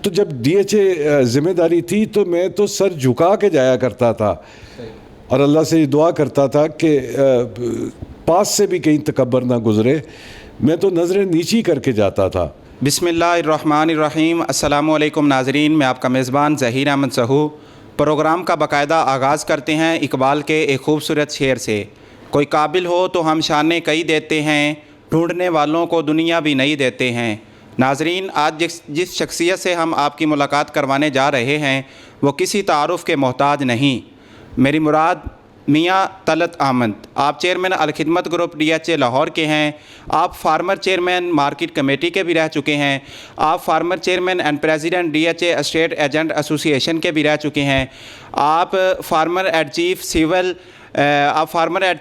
تو جب D H اے ذمہ داری تھی تو میں تو سر جھکا کے جایا کرتا تھا اور اللہ سے یہ دعا کرتا تھا کہ پاس سے بھی کہیں تکبر نہ گزرے، میں تو نظریں نیچی کر کے جاتا تھا۔ بسم اللہ الرحمن الرحیم۔ السلام علیکم ناظرین، میں آپ کا میزبان ظہیر احمد سہو پروگرام کا باقاعدہ آغاز کرتے ہیں اقبال کے ایک خوبصورت شعر سے۔ کوئی قابل ہو تو ہم شانے کئی دیتے ہیں، ڈھونڈنے والوں کو دنیا بھی نہیں دیتے ہیں۔ ناظرین، آج جس شخصیت سے ہم آپ کی ملاقات کروانے جا رہے ہیں وہ کسی تعارف کے محتاج نہیں، میری مراد میاں طلعت احمد۔ آپ chairman Alkhidmat group D H A Lahore کے ہیں، آپ فارمر چیئرمین مارکیٹ کمیٹی کے بھی رہ چکے ہیں، آپ former chairman and president D H A estate agent association کے بھی رہ چکے ہیں، آپ former at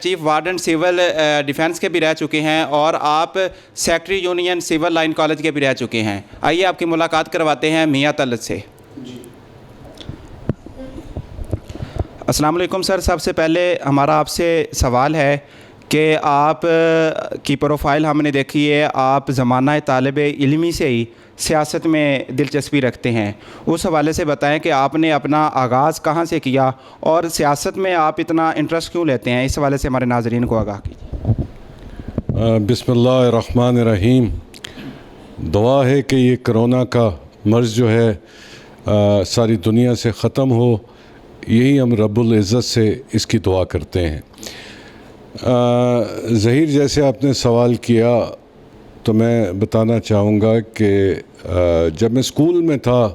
chief warden civil defence کے بھی رہ چکے ہیں، اور آپ secretary union civil line college کے بھی رہ چکے ہیں۔ آئیے آپ کی ملاقات کرواتے ہیں میاں طلعت سے۔ السلام علیکم سر۔ سب سے پہلے ہمارا آپ سے سوال ہے کہ آپ کی پروفائل ہم نے دیکھی ہے، آپ زمانہ طالب علمی سے ہی سیاست میں دلچسپی رکھتے ہیں، اس حوالے سے بتائیں کہ آپ نے اپنا آغاز کہاں سے کیا اور سیاست میں آپ اتنا انٹرسٹ کیوں لیتے ہیں، اس حوالے سے ہمارے ناظرین کو آگاہ کیجیے۔ بسم اللہ الرحمن الرحیم۔ دعا ہے کہ یہ کرونا کا مرض جو ہے ساری دنیا سے ختم ہو، یہی ہم رب العزت سے اس کی دعا کرتے ہیں۔ ظہیر، جیسے آپ نے سوال کیا تو میں بتانا چاہوں گا کہ جب میں اسکول میں تھا،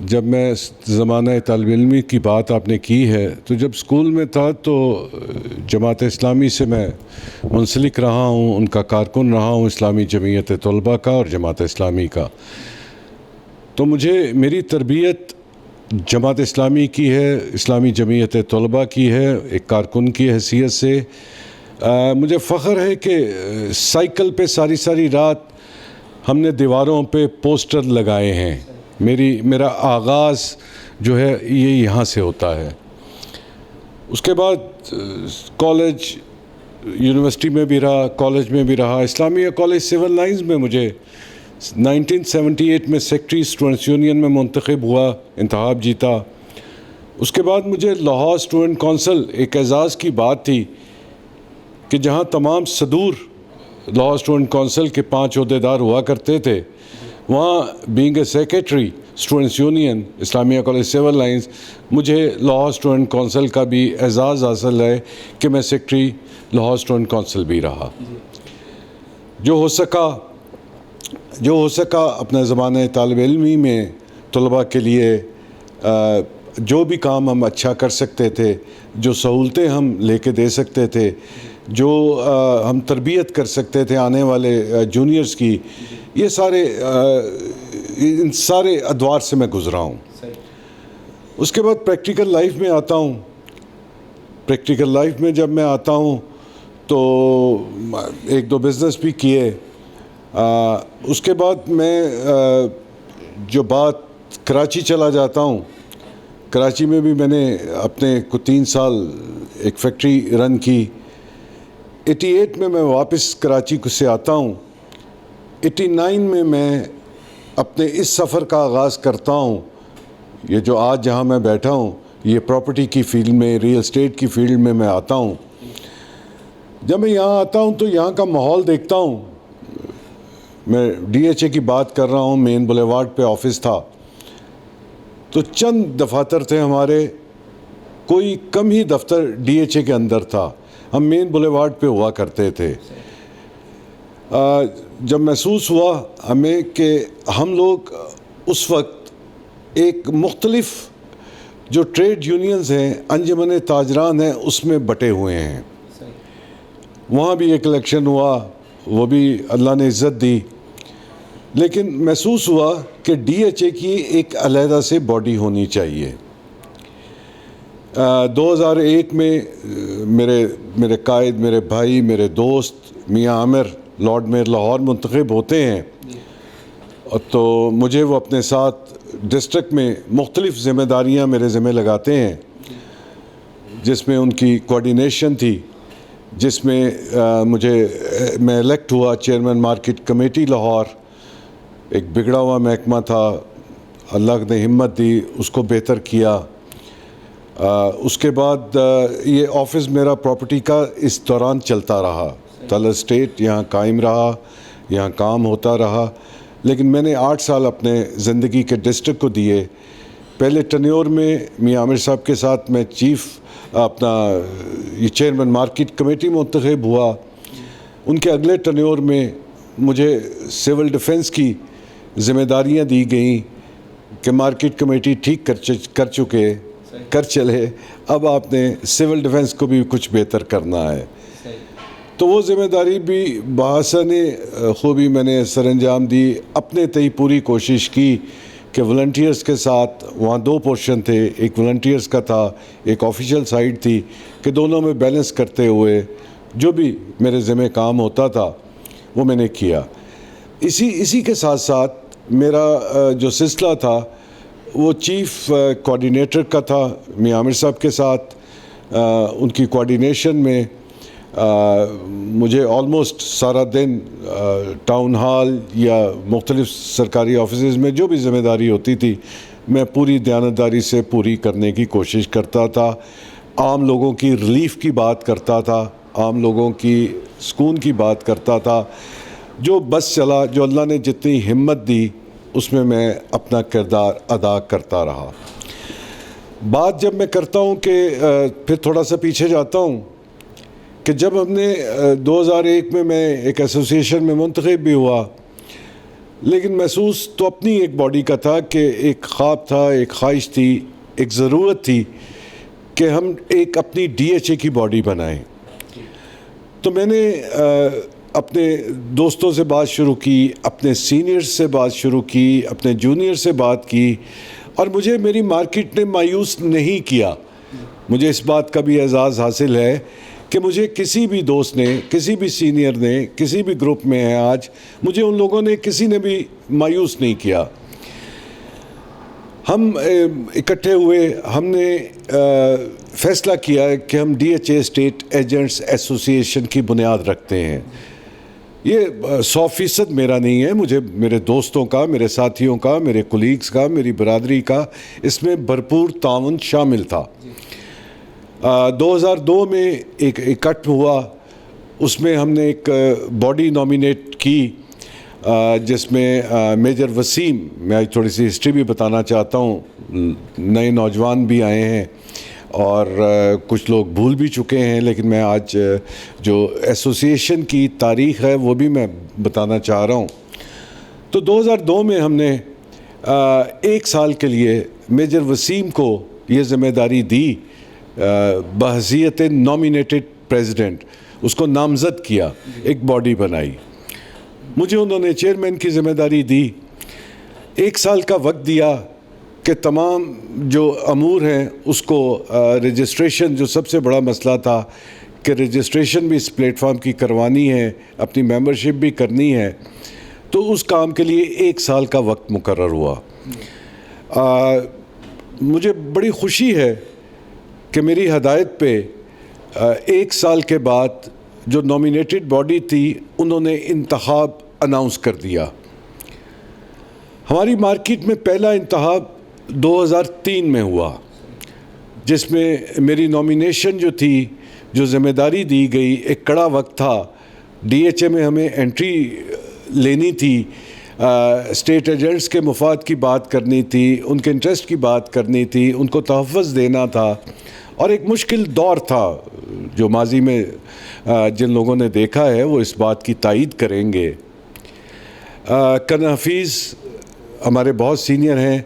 جب میں زمانہ طالب علمی کی بات آپ نے کی ہے، تو جب اسکول میں تھا تو جماعت اسلامی سے میں منسلک رہا ہوں، ان کا کارکن رہا ہوں، اسلامی جمعیت طلباء کا اور جماعت اسلامی کا۔ تو میری تربیت جماعت اسلامی کی ہے، اسلامی جمعیت طلباء کی ہے، ایک کارکن کی حیثیت سے۔ مجھے فخر ہے کہ سائیکل پہ ساری رات ہم نے دیواروں پہ پوسٹر لگائے ہیں۔ میرا آغاز جو ہے یہ یہاں سے ہوتا ہے۔ اس کے بعد کالج، یونیورسٹی میں بھی رہا، کالج میں بھی رہا، اسلامیہ کالج سول لائنز میں مجھے 1978 میں سیکٹری اسٹوڈنٹس یونین میں منتخب ہوا، انتخاب جیتا۔ اس کے بعد مجھے لاہور اسٹوڈنٹ کونسل، ایک اعزاز کی بات تھی کہ جہاں تمام صدور لاہور اسٹوڈنٹ کونسل کے 5 عہدیدار ہوا کرتے تھے، وہاں being a secretary students union Islamia college civil lines, مجھے لاہور اسٹوڈنٹ کونسل کا بھی اعزاز حاصل ہے کہ میں سیکریٹری لاہور اسٹوڈنٹ کونسل بھی رہا۔ جو ہو سکا اپنے زمانے طالب علمی میں طلباء کے لیے جو بھی کام ہم اچھا کر سکتے تھے، جو سہولتیں ہم لے کے دے سکتے تھے، جو ہم تربیت کر سکتے تھے آنے والے جونیئرز کی، یہ ان سارے ادوار سے میں گزرا ہوں۔ اس کے بعد پریکٹیکل لائف میں آتا ہوں۔ پریکٹیکل لائف میں جب میں آتا ہوں تو 1-2 بزنس بھی کیے۔ اس کے بعد میں جو بات کراچی چلا جاتا ہوں، کراچی میں بھی میں نے اپنے 3 سال ایک فیکٹری رن کی۔ 88 میں واپس کراچی سے آتا ہوں۔ 89 میں اپنے اس سفر کا آغاز کرتا ہوں۔ یہ جو آج جہاں میں بیٹھا ہوں، یہ پراپرٹی کی فیلڈ میں، ریئل اسٹیٹ کی فیلڈ میں آتا ہوں۔ جب میں یہاں آتا ہوں تو یہاں کا ماحول دیکھتا ہوں۔ میں ڈی ایچ اے کی بات کر رہا ہوں، مین بولیوارڈ پہ آفس تھا، تو چند دفاتر تھے ہمارے، کوئی کم ہی دفتر ڈی ایچ اے کے اندر تھا، ہم مین بولیوارڈ پہ ہوا کرتے تھے۔ جب محسوس ہوا ہمیں کہ ہم لوگ اس وقت ایک مختلف جو ٹریڈ یونینز ہیں، انجمن تاجران ہیں، اس میں بٹے ہوئے ہیں۔ وہاں بھی ایک الیکشن ہوا، وہ بھی اللہ نے عزت دی، لیکن محسوس ہوا کہ ڈی ایچ اے کی ایک علیحدہ سے باڈی ہونی چاہیے۔ 2001 میں میرے قائد، میرے بھائی، میرے دوست میاں عامر لارڈ میئر لاہور منتخب ہوتے ہیں، تو مجھے وہ اپنے ساتھ ڈسٹرکٹ میں مختلف ذمہ داریاں میرے ذمہ لگاتے ہیں، جس میں ان کی کوارڈینیشن تھی، جس میں میں الیکٹ ہوا چیئرمین مارکیٹ کمیٹی لاہور، ایک بگڑا ہوا محکمہ تھا، اللہ نے ہمت دی، اس کو بہتر کیا۔ اس کے بعد یہ آفس میرا پراپرٹی کا اس دوران چلتا رہا، طلعت اسٹیٹ یہاں قائم رہا، یہاں کام ہوتا رہا، لیکن میں نے 8 سال اپنے زندگی کے ڈسٹرکٹ کو دیے۔ پہلے ٹنیور میں میاں عامر صاحب کے ساتھ میں یہ چیئرمین مارکیٹ کمیٹی منتخب ہوا۔ ان کے اگلے ٹنیور میں مجھے سول ڈیفنس کی ذمہ داریاں دی گئیں کہ مارکیٹ کمیٹی ٹھیک کر چلے، اب آپ نے سول ڈیفنس کو بھی کچھ بہتر کرنا ہے۔ تو وہ ذمہ داری بھی بحسن خوبی میں نے سر انجام دی۔ اپنے تئی پوری کوشش کی کہ والنٹیئرز کے ساتھ، وہاں 2 پورشن تھے، ایک والنٹیئرز کا تھا، ایک آفیشیل سائڈ تھی، کہ دونوں میں بیلنس کرتے ہوئے جو بھی میرے ذمہ کام ہوتا تھا وہ میں نے کیا۔ اسی کے ساتھ ساتھ میرا جو سلسلہ تھا وہ چیف کوآرڈینیٹر کا تھا میاں عامر صاحب کے ساتھ۔ ان کی کوآرڈینیشن میں مجھے آلموسٹ سارا دن ٹاؤن ہال یا مختلف سرکاری آفیسز میں جو بھی ذمہ داری ہوتی تھی میں پوری دیانتداری سے پوری کرنے کی کوشش کرتا تھا۔ عام لوگوں کی ریلیف کی بات کرتا تھا، عام لوگوں کی سکون کی بات کرتا تھا۔ جو بس چلا، جو اللہ نے جتنی ہمت دی اس میں اپنا کردار ادا کرتا رہا۔ بات جب میں کرتا ہوں کہ پھر تھوڑا سا پیچھے جاتا ہوں کہ جب ہم نے 2001 میں ایک ایسوسیشن میں منتخب بھی ہوا، لیکن محسوس تو اپنی ایک باڈی کا تھا کہ ایک خواب تھا، ایک خواہش تھی، ایک ضرورت تھی کہ ہم ایک اپنی DHA کی باڈی بنائیں۔ تو میں نے اپنے دوستوں سے بات شروع کی، اپنے سینئر سے بات شروع کی، اپنے جونیئر سے بات کی، اور مجھے میری مارکیٹ نے مایوس نہیں کیا۔ مجھے اس بات کا بھی اعزاز حاصل ہے کہ مجھے کسی بھی دوست نے، کسی بھی سینئر نے، کسی بھی گروپ میں ہے آج، مجھے ان لوگوں نے کسی نے بھی مایوس نہیں کیا۔ ہم اکٹھے ہوئے، ہم نے فیصلہ کیا کہ ہم DHA اسٹیٹ ایجنٹس ایسوسیشن کی بنیاد رکھتے ہیں۔ یہ 100% میرا نہیں ہے، مجھے میرے دوستوں کا، میرے ساتھیوں کا، میرے کولیگز کا، میری برادری کا اس میں بھرپور تعاون شامل تھا۔ 2002 میں ایک اکٹھ ہوا، اس میں ہم نے ایک باڈی نامینیٹ کی جس میں میجر وسیم، میں آج تھوڑی سی ہسٹری بھی بتانا چاہتا ہوں، نئے نوجوان بھی آئے ہیں اور کچھ لوگ بھول بھی چکے ہیں، لیکن میں آج جو ایسوسیشن کی تاریخ ہے وہ بھی میں بتانا چاہ رہا ہوں۔ تو 2002 میں ہم نے 1 سال کے لیے میجر وسیم کو یہ ذمہ داری دی بحیثیت نامینیٹڈ پریزیڈنٹ، اس کو نامزد کیا، ایک باڈی بنائی۔ مجھے انہوں نے چیئرمین کی ذمہ داری دی، 1 سال کا وقت دیا کہ تمام جو امور ہیں اس کو رجسٹریشن، جو سب سے بڑا مسئلہ تھا کہ رجسٹریشن بھی اس پلیٹ فارم کی کروانی ہے، اپنی ممبرشپ بھی کرنی ہے، تو اس کام کے لیے 1 سال کا وقت مقرر ہوا۔ مجھے بڑی خوشی ہے کہ میری ہدایت پہ 1 سال کے بعد جو نامینیٹڈ باڈی تھی انہوں نے انتخاب اناؤنس کر دیا۔ ہماری مارکیٹ میں پہلا انتخاب 2003 میں ہوا، جس میں میری نامینیشن جو تھی، جو ذمہ داری دی گئی، ایک کڑا وقت تھا۔ DHA میں ہمیں انٹری لینی تھی، اسٹیٹ ایجنٹس کے مفاد کی بات کرنی تھی، ان کے انٹرسٹ کی بات کرنی تھی، ان کو تحفظ دینا تھا، اور ایک مشکل دور تھا جو ماضی میں جن لوگوں نے دیکھا ہے وہ اس بات کی تائید کریں گے۔ کرن حفیظ ہمارے بہت سینئر ہیں،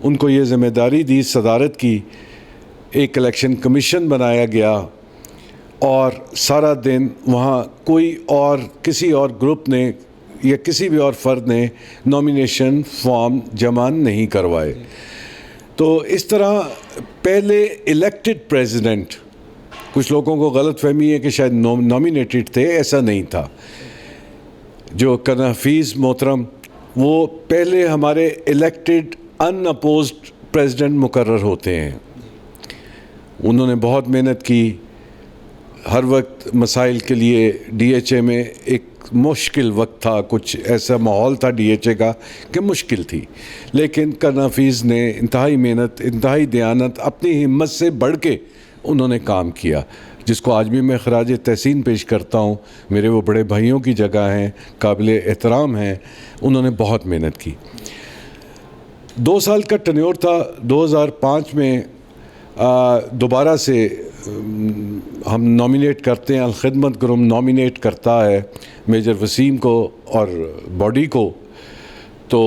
ان کو یہ ذمہ داری دی صدارت کی، ایک الیکشن کمیشن بنایا گیا، اور سارا دن وہاں کوئی اور کسی اور گروپ نے یا کسی بھی اور فرد نے نامینیشن فارم جمع نہیں کروائے۔ تو اس طرح پہلے الیکٹڈ پریزیڈنٹ، کچھ لوگوں کو غلط فہمی ہے کہ شاید نامینیٹڈ تھے، ایسا نہیں تھا۔ جو کرن حفیظ محترم، وہ پہلے ہمارے الیکٹڈ ان اپوزڈ پریزیڈنٹ مقرر ہوتے ہیں۔ انہوں نے بہت محنت کی، ہر وقت مسائل کے لیے DHA میں ایک مشکل وقت تھا, کچھ ایسا ماحول تھا ڈی ایچ اے کا کہ مشکل تھی, لیکن کرنافیز نے انتہائی محنت, انتہائی دیانت, اپنی ہمت سے بڑھ کے انہوں نے کام کیا, جس کو آج بھی میں خراج تحسین پیش کرتا ہوں. میرے وہ بڑے بھائیوں کی جگہ ہیں, قابل احترام ہیں, انہوں نے بہت محنت کی. 2 سال کا ٹینیور تھا. 2005 میں دوبارہ سے ہم نامینیٹ کرتے ہیں, الخدمت گروپ نامینیٹ کرتا ہے میجر وسیم کو اور باڈی کو. تو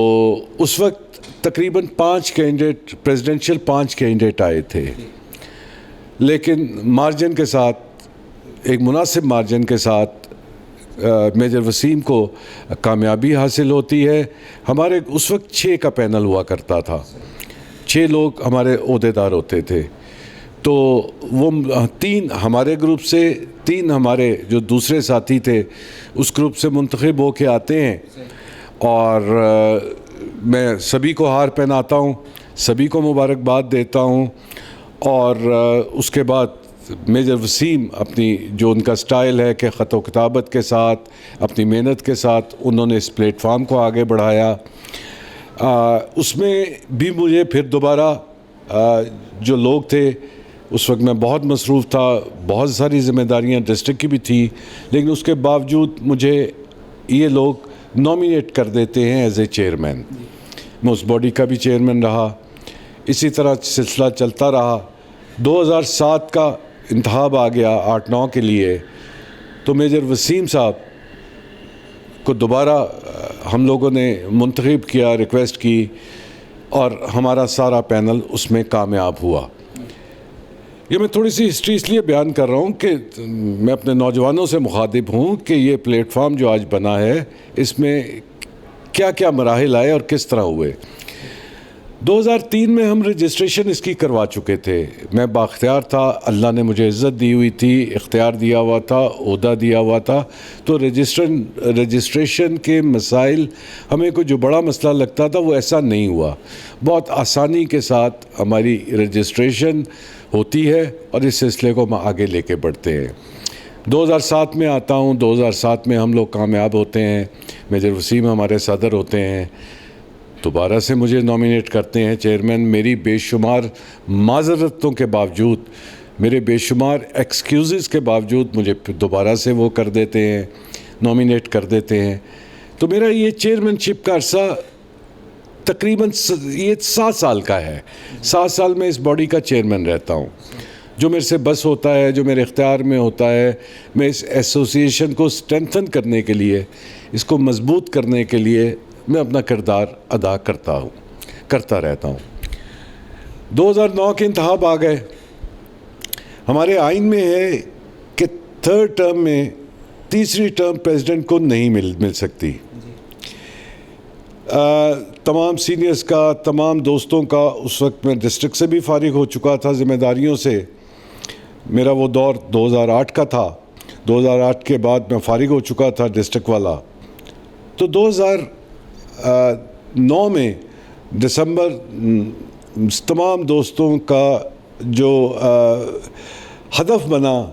اس وقت تقریباً 5 کینڈیڈیٹ, پریزیڈنشیل 5 کینڈیڈیٹ آئے تھے, لیکن مارجن کے ساتھ, ایک مناسب مارجن کے ساتھ میجر وسیم کو کامیابی حاصل ہوتی ہے. ہمارے اس وقت 6 کا پینل ہوا کرتا تھا, 6 لوگ ہمارے عہدیدار ہوتے تھے. تو وہ 3 ہمارے گروپ سے, 3 ہمارے جو دوسرے ساتھی تھے اس گروپ سے منتخب ہو کے آتے ہیں, اور میں سبھی کو ہار پہناتا ہوں, سبھی کو مبارکباد دیتا ہوں. اور اس کے بعد میجر وسیم اپنی جو ان کا سٹائل ہے کہ خط و کتابت کے ساتھ, اپنی محنت کے ساتھ انہوں نے اس پلیٹ فارم کو آگے بڑھایا. اس میں بھی مجھے پھر دوبارہ جو لوگ تھے, اس وقت میں بہت مصروف تھا, بہت ساری ذمہ داریاں ڈسٹرکٹ کی بھی تھی, لیکن اس کے باوجود مجھے یہ لوگ نامینیٹ کر دیتے ہیں ایز اے چیئرمین. میں اس باڈی کا بھی چیئرمین رہا. اسی طرح سلسلہ چلتا رہا. 2007 کا انتخاب آ گیا 8-9 کے لیے, تو میجر وسیم صاحب کو دوبارہ ہم لوگوں نے منتخب کیا, ریکویسٹ کی, اور ہمارا سارا پینل اس میں کامیاب ہوا. یہ میں تھوڑی سی ہسٹری اس لیے بیان کر رہا ہوں کہ میں اپنے نوجوانوں سے مخاطب ہوں کہ یہ پلیٹ فارم جو آج بنا ہے اس میں کیا کیا مراحل آئے اور کس طرح ہوئے. 2003 میں ہم رجسٹریشن اس کی کروا چکے تھے. میں بااختیار تھا, اللہ نے مجھے عزت دی ہوئی تھی, اختیار دیا ہوا تھا, عہدہ دیا ہوا تھا. تو رجسٹریشن کے مسائل, ہمیں کوئی جو بڑا مسئلہ لگتا تھا وہ ایسا نہیں ہوا. بہت آسانی کے ساتھ ہماری رجسٹریشن ہوتی ہے اور اس سلسلے کو ہم آگے لے کے بڑھتے ہیں. 2007 میں آتا ہوں. 2007 میں ہم لوگ کامیاب ہوتے ہیں, میجر وسیم ہمارے صدر ہوتے ہیں, دوبارہ سے مجھے نامینیٹ کرتے ہیں چیئرمین. میری بے شمار معذرتوں کے باوجود, میرے بے شمار ایکسکیوزز کے باوجود مجھے دوبارہ سے وہ کر دیتے ہیں, نامینیٹ کر دیتے ہیں. تو میرا یہ چیئرمین شپ کا عرصہ تقریباً یہ 7 سال کا ہے. 7 سال میں اس باڈی کا چیئرمین رہتا ہوں. جو میرے سے بس ہوتا ہے, جو میرے اختیار میں ہوتا ہے, میں اس ایسوسیشن کو اسٹرینتھن کرنے کے لیے, اس کو مضبوط کرنے کے لیے میں اپنا کردار ادا کرتا رہتا ہوں. 2009 کے انتخاب آ گئے. ہمارے آئین میں ہے کہ 3rd ٹرم میں, تیسری ٹرم پریزیڈنٹ کو نہیں مل سکتی. تمام سینئرز کا, تمام دوستوں کا, اس وقت میں ڈسٹرکٹ سے بھی فارغ ہو چکا تھا ذمہ داریوں سے. میرا وہ دور 2008 کا تھا. 2008 کے بعد میں فارغ ہو چکا تھا ڈسٹرکٹ والا. تو 2009 میں دسمبر, تمام دوستوں کا جو ہدف بنا,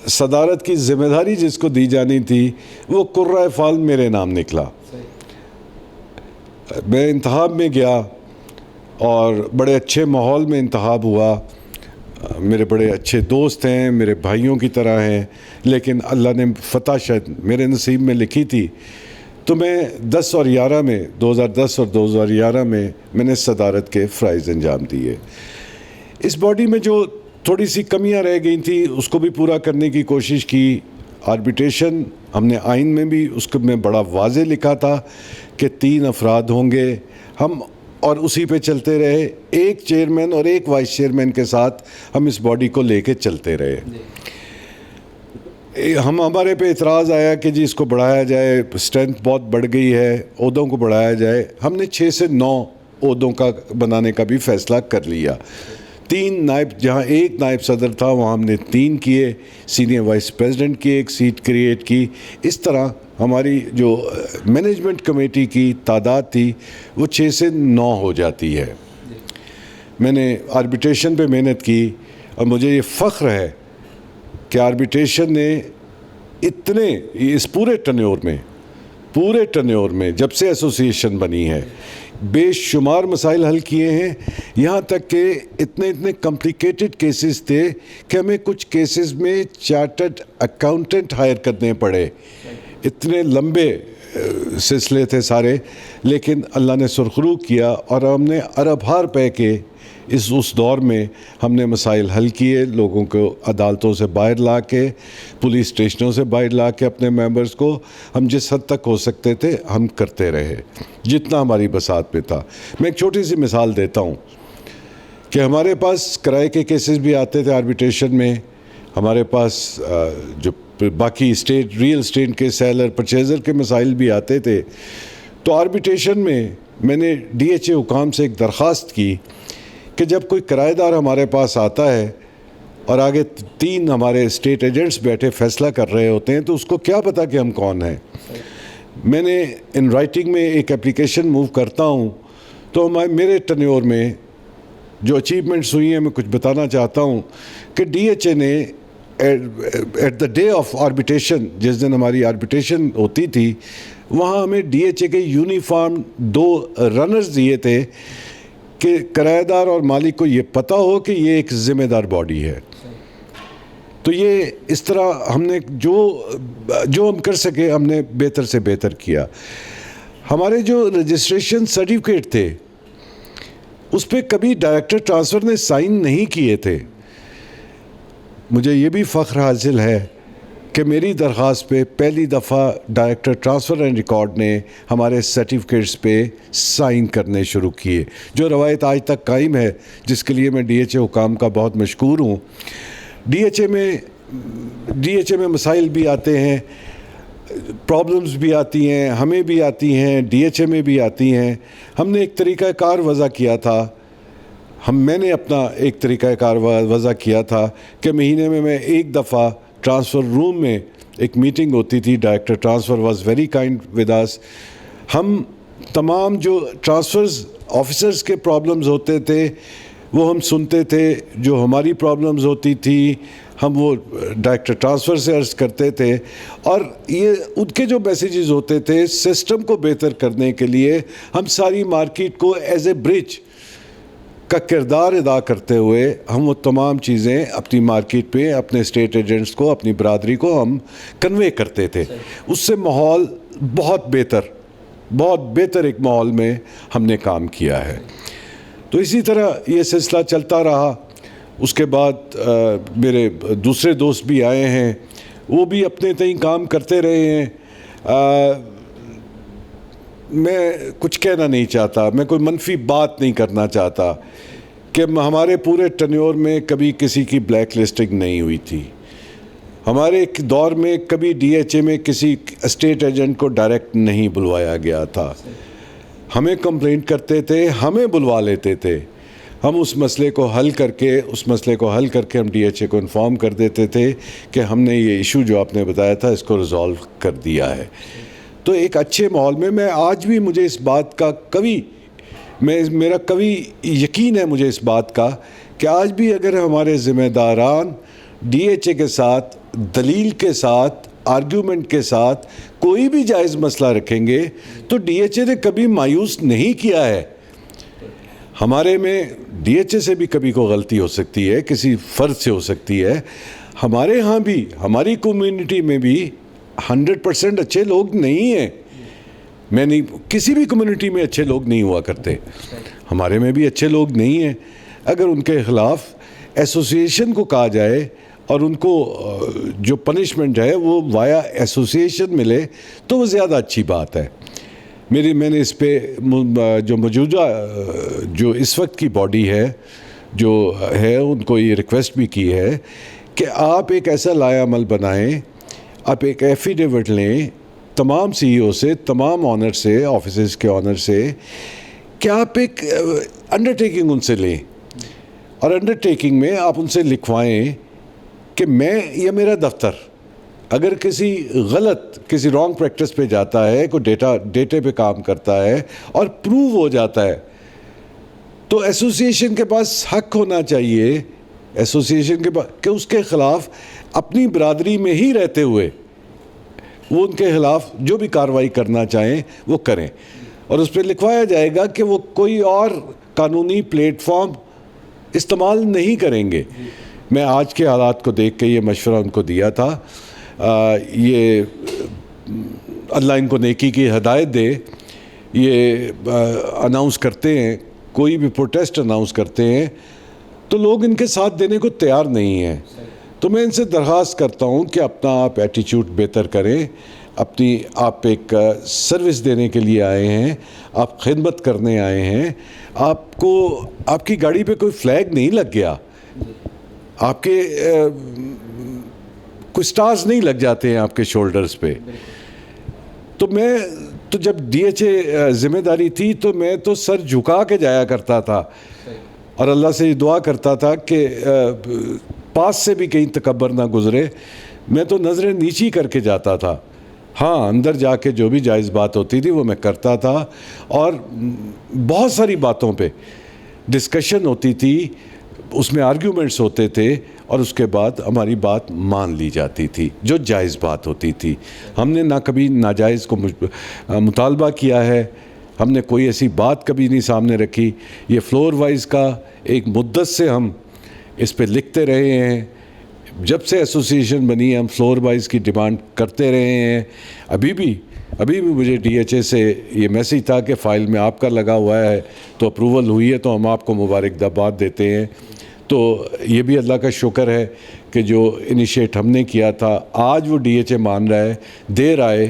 صدارت کی ذمہ داری جس کو دی جانی تھی, وہ قرۂ فال میرے نام نکلا. میں انتخاب میں گیا اور بڑے اچھے ماحول میں انتخاب ہوا. میرے بڑے اچھے دوست ہیں, میرے بھائیوں کی طرح ہیں, لیکن اللہ نے فتح شاید میرے نصیب میں لکھی تھی. تو میں 10 اور 11 میں, 2010 اور 2011 میں نے صدارت کے فرائض انجام دیے. اس باڈی میں جو تھوڑی سی کمیاں رہ گئی تھیں اس کو بھی پورا کرنے کی کوشش کی. آربیٹریشن ہم نے آئین میں بھی اس کو میں بڑا واضح لکھا تھا کہ 3 افراد ہوں گے ہم, اور اسی پہ چلتے رہے. 1 چیئرمین اور 1 وائس چیئرمین کے ساتھ ہم اس باڈی کو لے کے چلتے رہے. ہمارے پہ اعتراض آیا کہ جی اس کو بڑھایا جائے, اسٹرینتھ بہت بڑھ گئی ہے, عہدوں کو بڑھایا جائے. ہم نے 6 سے 9 عہدوں کا بنانے کا بھی فیصلہ کر لیا. 3 نائب, جہاں 1 نائب صدر تھا وہاں ہم نے 3 کیے. سینئر وائس پریزیڈنٹ کی 1 سیٹ کریٹ کی. اس طرح ہماری جو مینجمنٹ کمیٹی کی تعداد تھی وہ 6 سے 9 ہو جاتی ہے. میں نے آربیٹریشن پہ محنت کی اور مجھے یہ فخر ہے کہ آربیٹریشن نے اس پورے ٹینیور میں پورے ٹنیور میں جب سے ایسوسیشن بنی ہے بے شمار مسائل حل کیے ہیں، یہاں تک کہ اتنے کمپلیکیٹڈ کیسز تھے کہ ہمیں کچھ کیسز میں چارٹرڈ اکاؤنٹنٹ ہائر کرنے پڑے، اتنے لمبے سلسلے تھے سارے، لیکن اللہ نے سرخرو کیا اور ہم نے ارب ہار پے کے اس دور میں ہم نے مسائل حل کیے، لوگوں کو عدالتوں سے باہر لا کے، پولیس اسٹیشنوں سے باہر لا کے اپنے ممبرز کو ہم جس حد تک ہو سکتے تھے ہم کرتے رہے جتنا ہماری بساط پہ تھا۔ میں ایک چھوٹی سی مثال دیتا ہوں کہ ہمارے پاس کرائے کے کیسز بھی آتے تھے آربیٹریشن میں، ہمارے پاس جو باقی ریئل اسٹیٹ کے سیلر پرچیزر کے مسائل بھی آتے تھے۔ تو آربیٹریشن میں نے ڈی ایچ اے حکام سے ایک درخواست کی کہ جب کوئی کرایہ دار ہمارے پاس آتا ہے اور آگے 3 ہمارے اسٹیٹ ایجنٹس بیٹھے فیصلہ کر رہے ہوتے ہیں تو اس کو کیا پتا کہ ہم کون ہیں۔ میں نے ان رائٹنگ میں ایک اپلیکیشن موو کرتا ہوں، تو میرے ٹنیور میں جو اچیومنٹس ہوئی ہیں میں کچھ بتانا چاہتا ہوں کہ ڈی ایچ اے نے at the day of arbitration, جس دن ہماری آربیٹریشن ہوتی تھی، وہاں ہمیں ڈی ایچ اے کے یونیفارم 2 رنرز دیے تھے کہ کرایہ دار اور مالک کو یہ پتہ ہو کہ یہ ایک ذمہ دار باڈی ہے۔ تو یہ اس طرح ہم نے جو ہم کر سکے ہم نے بہتر سے بہتر کیا۔ ہمارے جو رجسٹریشن سرٹیفکیٹ تھے اس پہ کبھی ڈائریکٹر ٹرانسفر نے سائن نہیں کیے تھے۔ مجھے یہ بھی فخر حاصل ہے کہ میری درخواست پہ پہلی دفعہ ڈائریکٹر ٹرانسفر اینڈ ریکارڈ نے ہمارے سرٹیفکیٹس پہ سائن کرنے شروع کیے، جو روایت آج تک قائم ہے، جس کے لیے میں ڈی ایچ اے حکام کا بہت مشکور ہوں۔ ڈی ایچ اے میں مسائل بھی آتے ہیں، پرابلمز بھی آتی ہیں، ہمیں بھی آتی ہیں، ڈی ایچ اے میں بھی آتی ہیں۔ ہم نے ایک طریقہ کار وضع کیا تھا، میں نے اپنا ایک طریقہ کار وضع کیا تھا کہ مہینے میں ایک دفعہ ٹرانسفر روم میں ایک میٹنگ ہوتی تھی۔ Director transfer was very kind with us. ہم تمام جو ٹرانسفرز آفیسرز کے پرابلمز ہوتے تھے وہ ہم سنتے تھے، جو ہماری پرابلمز ہوتی تھی ہم وہ ڈائریکٹر ٹرانسفر سے عرض کرتے تھے، اور یہ ان کے جو میسیجز ہوتے تھے سسٹم کو بہتر کرنے کے لیے ہم ساری مارکیٹ کو ایز اے برج کا کردار ادا کرتے ہوئے ہم وہ تمام چیزیں اپنی مارکیٹ پہ اپنے اسٹیٹ ایجنٹس کو، اپنی برادری کو ہم کنوے کرتے تھے۔ اس سے ماحول بہت بہتر ایک ماحول میں ہم نے کام کیا ہے۔ تو اسی طرح یہ سلسلہ چلتا رہا۔ اس کے بعد میرے دوسرے دوست بھی آئے ہیں، وہ بھی اپنے تئیں کام کرتے رہے ہیں۔ میں کچھ کہنا نہیں چاہتا، میں کوئی منفی بات نہیں کرنا چاہتا کہ ہمارے پورے ٹنیور میں کبھی کسی کی بلیک لسٹنگ نہیں ہوئی تھی۔ ہمارے دور میں کبھی ڈی ایچ اے میں کسی اسٹیٹ ایجنٹ کو ڈائریکٹ نہیں بلوایا گیا تھا۔ ہمیں کمپلینٹ کرتے تھے، ہمیں بلوا لیتے تھے، ہم اس مسئلے کو حل کر کے ہم ڈی ایچ اے کو انفارم کر دیتے تھے کہ ہم نے یہ ایشو جو آپ نے بتایا تھا اس کو ریزالو کر دیا ہے۔ تو ایک اچھے ماحول میں آج بھی مجھے اس بات کا میرا کبھی یقین ہے مجھے اس بات کا کہ آج بھی اگر ہمارے ذمہ داران ڈی ایچ اے کے ساتھ دلیل کے ساتھ آرگیومنٹ کے ساتھ کوئی بھی جائز مسئلہ رکھیں گے تو ڈی ایچ اے نے کبھی مایوس نہیں کیا ہے۔ ہمارے میں ڈی ایچ اے سے بھی کبھی کوئی غلطی ہو سکتی ہے، کسی فرد سے ہو سکتی ہے، ہمارے ہاں بھی ہماری کمیونٹی میں بھی 100% اچھے لوگ نہیں ہیں۔ میں نہیں، کسی بھی کمیونٹی میں اچھے لوگ نہیں ہوا کرتے، ہمارے میں بھی اچھے لوگ نہیں ہیں۔ اگر ان کے خلاف ایسوسیشن کو کہا جائے اور ان کو جو پنشمنٹ ہے وہ وایا ایسوسیشن ملے تو وہ زیادہ اچھی بات ہے۔ میں نے اس پہ جو موجودہ جو اس وقت کی باڈی ہے جو ہے ان کو یہ ریکویسٹ بھی کی ہے کہ آپ ایک ایسا لائحہ عمل بنائیں، آپ ایک ایفیڈیوٹ لیں تمام سی ای او سے، تمام آنر سے، آفیسز کے آنر سے، کہ آپ ایک انڈرٹیکنگ ان سے لیں، اور انڈرٹیکنگ میں آپ ان سے لکھوائیں کہ میں یا میرا دفتر اگر کسی رانگ پریکٹس پہ جاتا ہے، کوئی ڈیٹے پہ کام کرتا ہے اور پروو ہو جاتا ہے تو ایسوسیشن کے پاس حق ہونا چاہیے، ایسوسیشن کے پاس کہ اس کے خلاف اپنی برادری میں ہی رہتے ہوئے وہ ان کے خلاف جو بھی کارروائی کرنا چاہیں وہ کریں، اور اس پہ لکھوایا جائے گا کہ وہ کوئی اور قانونی پلیٹ فارم استعمال نہیں کریں گے۔ میں آج کے حالات کو دیکھ کے یہ مشورہ ان کو دیا تھا، یہ اللہ ان کو نیکی کی ہدایت دے، یہ اناؤنس کرتے ہیں، کوئی بھی پروٹیسٹ اناؤنس کرتے ہیں تو لوگ ان کے ساتھ دینے کو تیار نہیں ہیں۔ تو میں ان سے درخواست کرتا ہوں کہ اپنا آپ ایٹیچیوڈ بہتر کریں، اپنی آپ ایک سروس دینے کے لیے آئے ہیں، آپ خدمت کرنے آئے ہیں، آپ کو آپ کی گاڑی پہ کوئی فلیگ نہیں لگ گیا، آپ کے کوئی سٹارز نہیں لگ جاتے ہیں آپ کے شولڈرز پہ۔ تو میں تو جب ڈی ایچ اے ذمہ داری تھی تو میں تو سر جھکا کے جایا کرتا تھا اور اللہ سے یہ دعا کرتا تھا کہ پاس سے بھی کہیں تکبر نہ گزرے، میں تو نظریں نیچی کر کے جاتا تھا۔ ہاں، اندر جا کے جو بھی جائز بات ہوتی تھی وہ میں کرتا تھا، اور بہت ساری باتوں پہ ڈسکشن ہوتی تھی، اس میں آرگیومنٹس ہوتے تھے، اور اس کے بعد ہماری بات مان لی جاتی تھی جو جائز بات ہوتی تھی۔ ہم نے نہ کبھی ناجائز کو مطالبہ کیا ہے، ہم نے کوئی ایسی بات کبھی نہیں سامنے رکھی۔ یہ فلور وائز کا ایک مدت سے ہم اس پہ لکھتے رہے ہیں، جب سے ایسوسیشن بنی ہم فلور وائز کی ڈیمانڈ کرتے رہے ہیں۔ ابھی بھی مجھے ڈی ایچ اے سے یہ میسیج تھا کہ فائل میں آپ کا لگا ہوا ہے تو اپروول ہوئی ہے، تو ہم آپ کو مبارکباد دیتے ہیں۔ تو یہ بھی اللہ کا شکر ہے کہ جو انیشیٹ ہم نے کیا تھا آج وہ ڈی ایچ اے مان رہا ہے، دیر آئے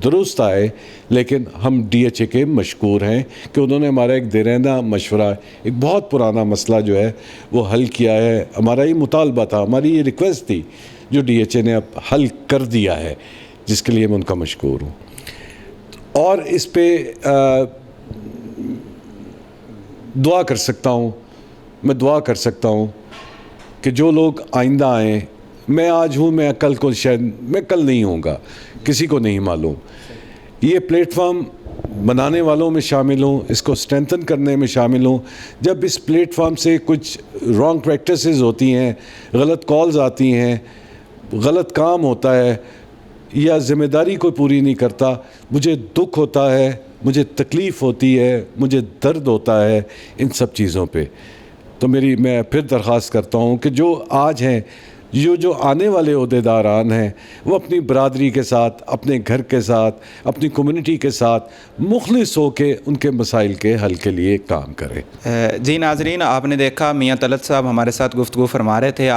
درست آئے، لیکن ہم ڈی ایچ اے کے مشکور ہیں کہ انہوں نے ہمارا ایک دیرینہ مشورہ، ایک بہت پرانا مسئلہ جو ہے وہ حل کیا ہے۔ ہمارا یہ مطالبہ تھا، ہماری یہ ریکویسٹ تھی، جو ڈی ایچ اے نے اب حل کر دیا ہے، جس کے لیے میں ان کا مشکور ہوں۔ اور اس پہ دعا کر سکتا ہوں، میں دعا کر سکتا ہوں کہ جو لوگ آئندہ آئیں، میں آج ہوں، میں کل کو شاید میں کل نہیں ہوں گا، کسی کو نہیں معلوم۔ یہ پلیٹ فارم بنانے والوں میں شامل ہوں، اس کو اسٹرینتھن کرنے میں شامل ہوں۔ جب اس پلیٹ فارم سے کچھ رانگ پریکٹسز ہوتی ہیں، غلط کالز آتی ہیں، غلط کام ہوتا ہے، یا ذمہ داری کوئی پوری نہیں کرتا، مجھے دکھ ہوتا ہے، مجھے تکلیف ہوتی ہے، مجھے درد ہوتا ہے ان سب چیزوں پہ۔ تو میں پھر درخواست کرتا ہوں کہ جو آج ہیں، جو آنے والے عہدیداران ہیں، وہ اپنی برادری کے ساتھ، اپنے گھر کے ساتھ، اپنی کمیونٹی کے ساتھ مخلص ہو کے ان کے مسائل کے حل کے لیے کام کریں۔ جی ناظرین، آپ نے دیکھا میاں طلعت صاحب ہمارے ساتھ گفتگو فرما رہے تھے۔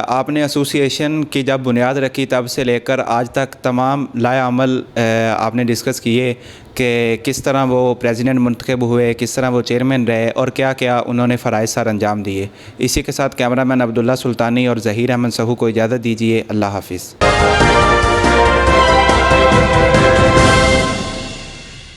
آپ نے ایسوسیشن کی جب بنیاد رکھی تب سے لے کر آج تک تمام لائے عمل آپ نے ڈسکس کیے کہ کس طرح وہ پریزیڈنٹ منتخب ہوئے، کس طرح وہ چیئرمین رہے، اور کیا کیا انہوں نے فرائض سر انجام دیے۔ اسی کے ساتھ کیمرہ مین عبداللہ سلطانی اور ظہیر احمد سہو کو اجازت دیجیے۔ اللہ حافظ۔